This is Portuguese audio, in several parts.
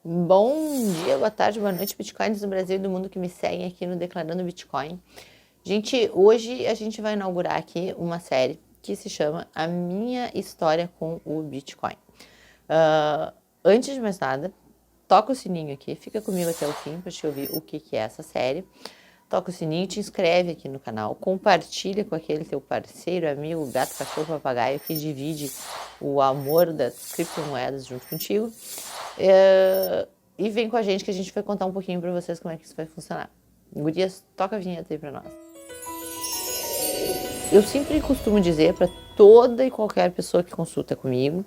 Bom dia, boa tarde, boa noite, Bitcoins do Brasil e do mundo que me seguem aqui no Declarando Bitcoin. Gente, hoje a gente vai inaugurar aqui uma série que se chama A Minha História com o Bitcoin. Antes de mais nada, toca o sininho aqui, fica comigo até o fim para te ouvir o que é essa série. Toca o sininho, te inscreve aqui no canal, compartilha com aquele teu parceiro, amigo, gato, cachorro, papagaio que divide o amor das criptomoedas junto contigo. E vem com a gente que a gente vai contar um pouquinho pra vocês como é que isso vai funcionar. Gurias, toca a vinheta aí pra nós. Eu sempre costumo dizer para toda e qualquer pessoa que consulta comigo,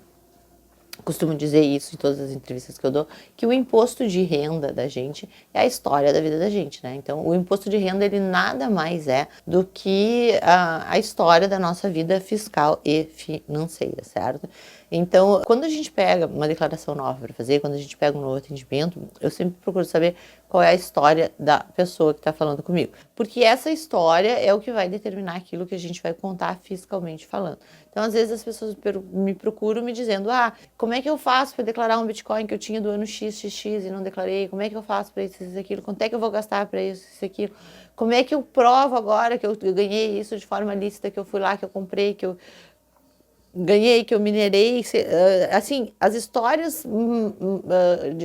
costumo dizer isso em todas as entrevistas que eu dou, que o imposto de renda da gente é a história da vida da gente, né? Então, o imposto de renda, ele nada mais é do que a história da nossa vida fiscal e financeira, certo? Então, quando a gente pega uma declaração nova para fazer, quando a gente pega um novo atendimento, eu sempre procuro saber qual é a história da pessoa que está falando comigo. Porque essa história é o que vai determinar aquilo que a gente vai contar fiscalmente falando. Então, às vezes as pessoas me procuram me dizendo, como é que eu faço para declarar um Bitcoin que eu tinha do ano XXX e não declarei? Como é que eu faço para isso, isso, aquilo? Quanto é que eu vou gastar para isso, isso, aquilo? Como é que eu provo agora que eu ganhei isso de forma lícita, que eu fui lá, que eu comprei, que eu ganhei, que eu minerei, assim, as histórias,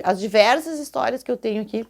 as diversas histórias que eu tenho aqui,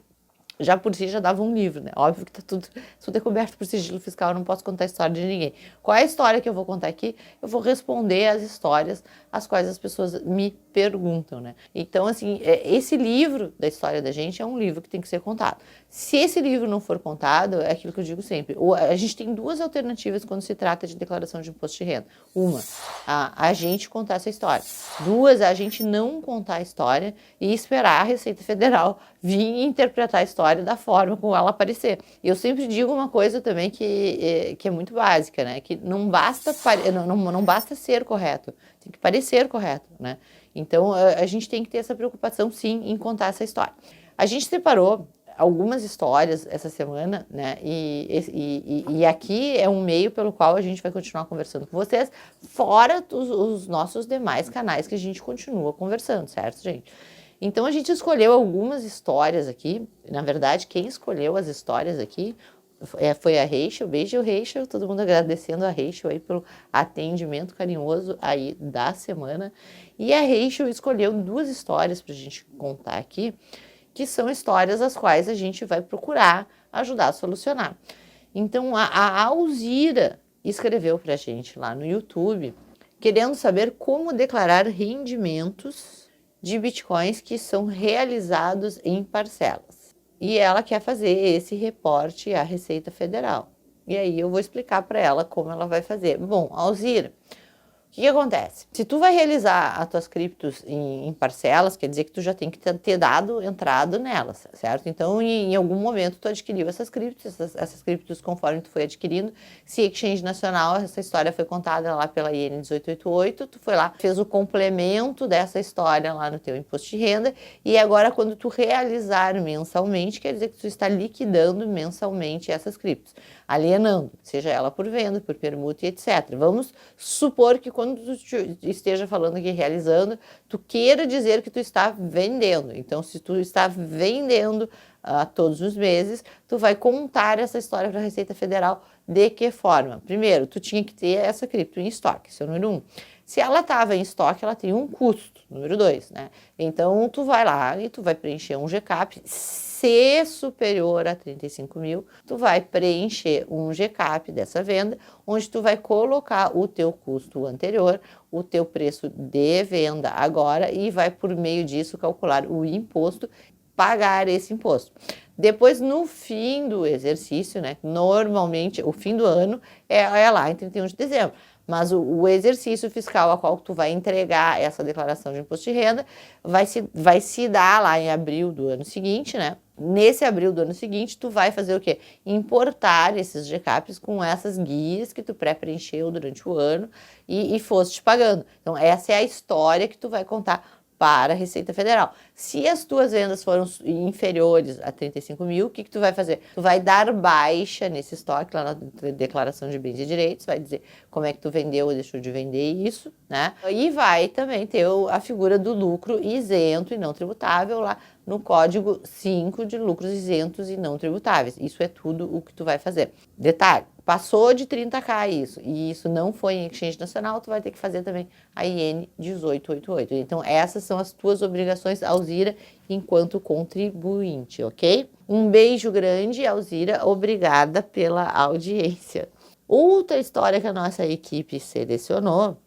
já por si já dava um livro, né? Óbvio que tá tudo é coberto por sigilo fiscal, eu não posso contar a história de ninguém. Qual é a história que eu vou contar aqui? Eu vou responder as histórias as quais as pessoas me perguntam, né? Então, assim, esse livro da história da gente é um livro que tem que ser contado. Se esse livro não for contado, é aquilo que eu digo sempre. A gente tem duas alternativas quando se trata de declaração de imposto de renda. Uma, a gente contar essa história. Duas, a gente não contar a história e esperar a Receita Federal vir interpretar a história da forma como ela aparecer. E eu sempre digo uma coisa também que é muito básica, né? Que não basta ser correto, tem que parecer correto, né? Então, a gente tem que ter essa preocupação, sim, em contar essa história. A gente separou algumas histórias essa semana, né? E aqui é um meio pelo qual a gente vai continuar conversando com vocês, fora os nossos demais canais que a gente continua conversando, certo, gente? Então a gente escolheu algumas histórias aqui. Na verdade, quem escolheu as histórias aqui foi a Rachel. Beijo, Rachel. Todo mundo agradecendo a Rachel aí pelo atendimento carinhoso aí da semana. E a Rachel escolheu duas histórias para a gente contar aqui, que são histórias as quais a gente vai procurar ajudar a solucionar. Então, a Alzira escreveu para a gente lá no YouTube, querendo saber como declarar rendimentos de bitcoins que são realizados em parcelas. E ela quer fazer esse reporte à Receita Federal. E aí eu vou explicar para ela como ela vai fazer. Bom, Alzira, o que acontece? Se tu vai realizar as tuas criptos em parcelas, quer dizer que tu já tem que ter entrado nelas, certo? Então, em algum momento, tu adquiriu essas criptos conforme tu foi adquirindo. Se Exchange Nacional, essa história foi contada lá pela IN 1888, tu foi lá, fez o complemento dessa história lá no teu imposto de renda, e agora quando tu realizar mensalmente, quer dizer que tu está liquidando mensalmente essas criptos, alienando, seja ela por venda, por permuta e etc. Vamos supor que quando tu esteja falando aqui realizando, tu queira dizer que tu está vendendo. Então, se tu está vendendo todos os meses, tu vai contar essa história para a Receita Federal de que forma? Primeiro, tu tinha que ter essa cripto em estoque, esse é o número 1. Se ela estava em estoque, ela tem um custo, número 2, né? Então, tu vai lá e tu vai preencher um GCAP. Se superior a 35 mil, tu vai preencher um GCAP dessa venda, onde tu vai colocar o teu custo anterior, o teu preço de venda agora e vai, por meio disso, calcular o imposto, pagar esse imposto. Depois, no fim do exercício, né, normalmente o fim do ano é lá em 31 de dezembro, mas o exercício fiscal a qual tu vai entregar essa declaração de imposto de renda vai se dar lá em abril do ano seguinte, né? Nesse abril do ano seguinte, tu vai fazer o quê? Importar esses GCAPs com essas guias que tu pré-preencheu durante o ano e foste pagando. Então, essa é a história que tu vai contar para a Receita Federal. Se as tuas vendas foram inferiores a 35 mil, o que tu vai fazer? Tu vai dar baixa nesse estoque lá na declaração de bens e direitos, vai dizer como é que tu vendeu ou deixou de vender isso, né? E vai também ter a figura do lucro isento e não tributável lá no código 5 de lucros isentos e não tributáveis. Isso é tudo o que tu vai fazer. Detalhe, passou de 30k isso, e isso não foi em exchange nacional, tu vai ter que fazer também a IN 1888. Então, essas são as tuas obrigações, Alzira, enquanto contribuinte, ok? Um beijo grande, Alzira, obrigada pela audiência. Outra história que a nossa equipe selecionou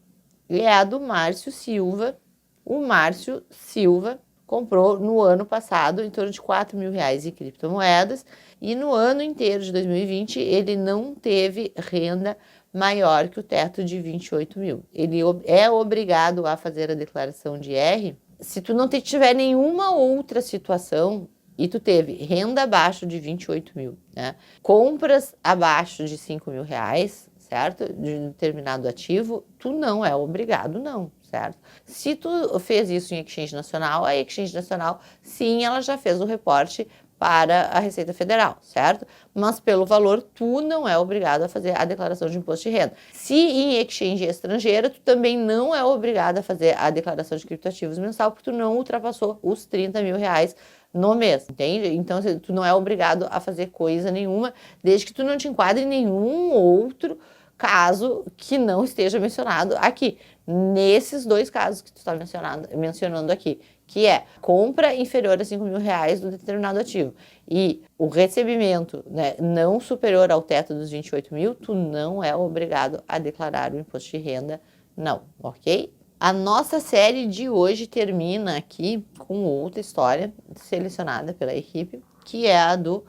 é a do Márcio Silva. O Márcio Silva comprou no ano passado em torno de 4 mil reais em criptomoedas e no ano inteiro de 2020 ele não teve renda maior que o teto de 28 mil. Ele é obrigado a fazer a declaração de R se tu não tiver nenhuma outra situação e tu teve renda abaixo de 28 mil, né? Compras abaixo de 5 mil reais, certo? De um determinado ativo, tu não é obrigado, não. Certo? Se tu fez isso em Exchange Nacional, a Exchange Nacional, sim, ela já fez o reporte para a Receita Federal, certo? Mas pelo valor, tu não é obrigado a fazer a declaração de imposto de renda. Se em exchange estrangeira, tu também não é obrigado a fazer a declaração de criptoativos mensal, porque tu não ultrapassou os 30 mil reais no mês, entende? Então, tu não é obrigado a fazer coisa nenhuma, desde que tu não te enquadre em nenhum outro caso que não esteja mencionado aqui. Nesses dois casos que tu está mencionando aqui, que é compra inferior a 5 mil reais do determinado ativo e o recebimento, né, não superior ao teto dos 28 mil, tu não é obrigado a declarar o imposto de renda, não, ok? A nossa série de hoje termina aqui com outra história selecionada pela equipe, que é a do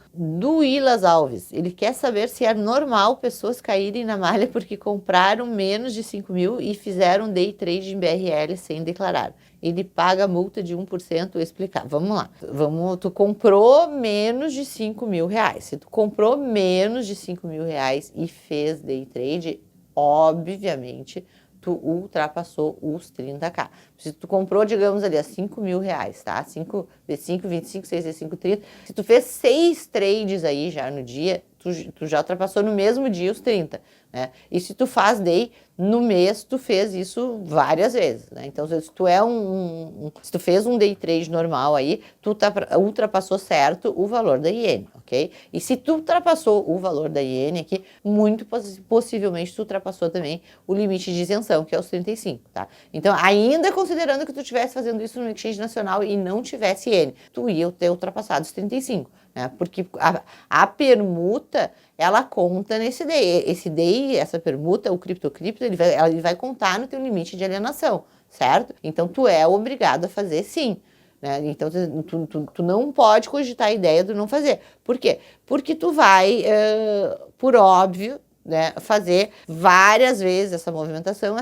Ilas Alves. Ele quer saber se é normal pessoas caírem na malha porque compraram menos de 5 mil e fizeram day trade em BRL sem declarar. Ele paga multa de 1%, explicar. Vamos lá. Tu comprou menos de 5 mil reais. Se tu comprou menos de 5 mil reais e fez day trade, obviamente tu ultrapassou os 30k. Se tu comprou, digamos ali, a 5 mil reais, tá? 5 vezes 5, 25, 6 vezes 5, 30. Se tu fez 6 trades aí já no dia, tu já ultrapassou no mesmo dia os 30, né? E se tu faz day no mês, tu fez isso várias vezes, né? Então, se tu é se tu fez um day trade normal aí, tu ultrapassou certo o valor da iene, ok? E se tu ultrapassou o valor da iene aqui, muito possivelmente tu ultrapassou também o limite de isenção, que é os 35, tá? Então, ainda considerando que tu estivesse fazendo isso no exchange nacional e não tivesse iene, tu ia ter ultrapassado os 35, né? Porque a permuta, ela conta nesse day. Esse day, essa permuta, o cripto, ele vai contar no teu limite de alienação, certo? Então, tu é obrigado a fazer sim. Né? Então, tu não pode cogitar a ideia de não fazer. Por quê? Porque tu vai, por óbvio, né, fazer várias vezes essa movimentação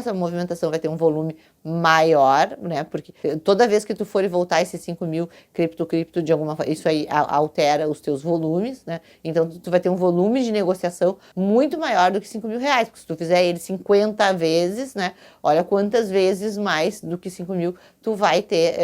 vai ter um volume maior, né, porque toda vez que tu for voltar esses 5 mil cripto de alguma forma, isso aí altera os teus volumes, né, então tu vai ter um volume de negociação muito maior do que 5 mil reais, porque se tu fizer ele 50 vezes, né, olha quantas vezes mais do que 5 mil tu vai ter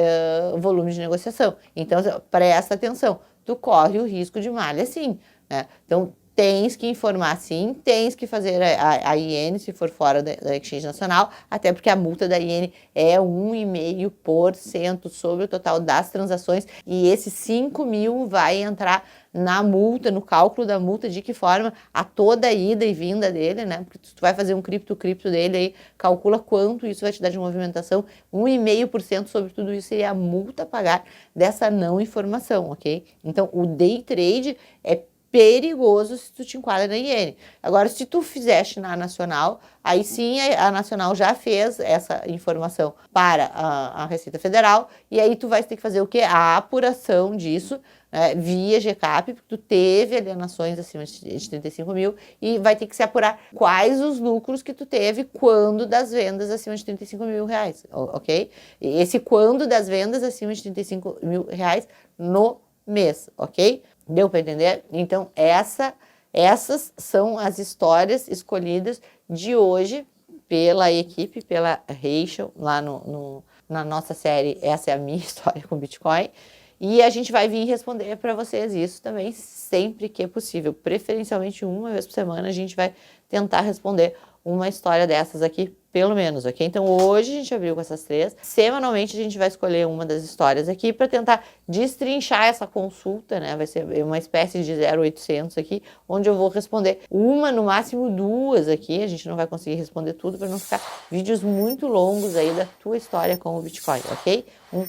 volume de negociação, então presta atenção, tu corre o risco de malha sim, né, então tens que informar sim, tens que fazer a iene se for fora da Exchange Nacional, até porque a multa da iene é 1,5% sobre o total das transações e esse 5 mil vai entrar na multa, no cálculo da multa, de que forma? A toda a ida e vinda dele, né? Porque tu vai fazer um cripto dele aí, calcula quanto isso vai te dar de movimentação, 1,5% sobre tudo isso seria a multa a pagar dessa não informação, ok? Então, o day trade é perigoso se tu te enquadra na iene. Agora, se tu fizeste na Nacional, aí sim a Nacional já fez essa informação para a Receita Federal e aí tu vai ter que fazer o quê? A apuração disso, né, via GCAP, porque tu teve alienações acima de 35 mil e vai ter que se apurar quais os lucros que tu teve quando das vendas acima de 35 mil reais, ok? Esse quando das vendas acima de 35 mil reais no mês, ok? Deu para entender? Então, essas são as histórias escolhidas de hoje pela equipe, pela Rachel, lá no na nossa série Essa é a Minha História com Bitcoin. E a gente vai vir responder para vocês isso também sempre que é possível. Preferencialmente uma vez por semana a gente vai tentar responder uma história dessas aqui, pelo menos, ok? Então hoje a gente abriu com essas 3. Semanalmente a gente vai escolher uma das histórias aqui para tentar destrinchar essa consulta, né? Vai ser uma espécie de 0800 aqui, onde eu vou responder uma, no máximo 2 aqui. A gente não vai conseguir responder tudo para não ficar vídeos muito longos aí da tua história com o Bitcoin, ok? Um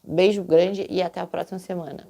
beijo grande e até a próxima semana.